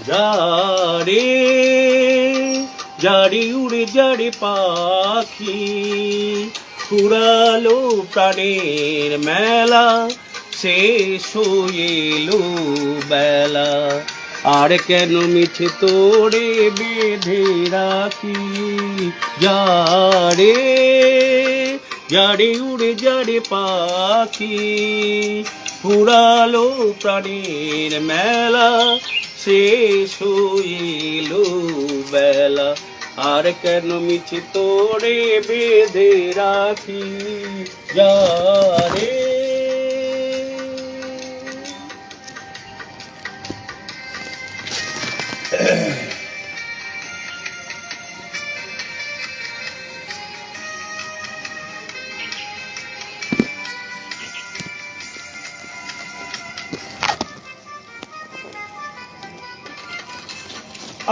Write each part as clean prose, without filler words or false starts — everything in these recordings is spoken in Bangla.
যারে যারে উড়ে যারে পাখি ফুরালো প্রাণের মেলা শেষ হয়ে এলো বেলা আর কেন মিছে তোরে বেঁধে রাখি যারে যারে উড়ে যারে পাখি ফুরালো প্রাণের মেলা শেষ হয়ে এলো বেলা আর কেন মিছে তোরে বেঁধে রাখি যারে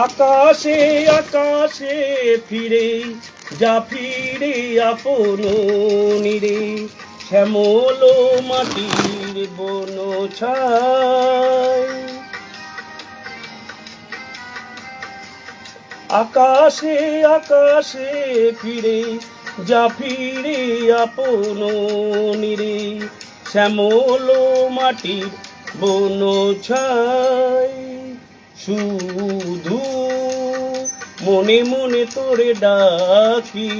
আকাশে আকাশে ফিরে যা ফিরে আপন নিরে শ্যামল মাটির বন ছায় আকাশে আকাশে ফিরে যা ফিরে আপন নিরে শ্যামল মাটির বন ছায় শুধু মনে মনে তোরে ডাকি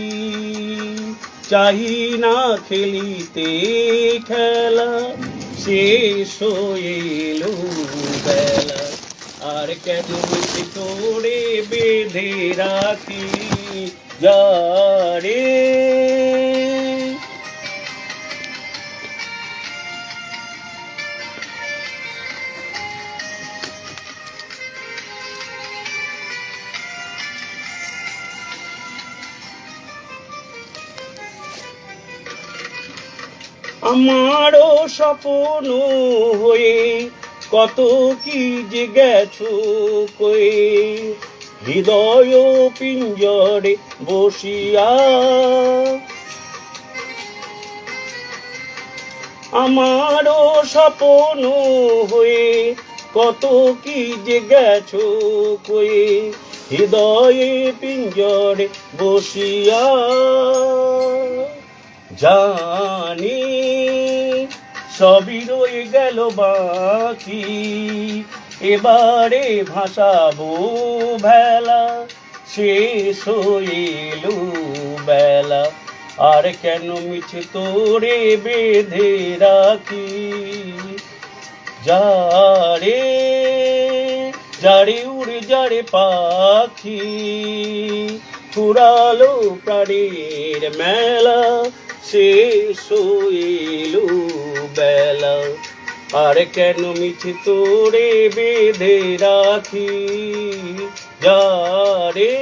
চাই না খেলিতে খেলা শেষ হয়ে এলো বেলা আর কেন মিছে তোরে বেঁধে রাখি যারে আমারও স্বপ্ন হয়ে কত কি যে গেছো কয়ে হৃদয় পিঞ্জরে বসিয়া আমারও স্বপ্ন হয়ে কত কি যে গেছো কয়ে হৃদয়ে পিঞ্জরে বসিয়া জানি সবই রয়ে গেল বাকি এবারে ভাসাবো ভেলা শেষ হয়ে এলো বেলা আর কেন মিছে তোরে বেঁধে রাখি যারে যারে উড়ে যারে পাখি ফুরালো প্রাণের মেলা শেষ হয়ে এলো বেলা আর কেন মিছে তোরে বেঁধে রাখি যারে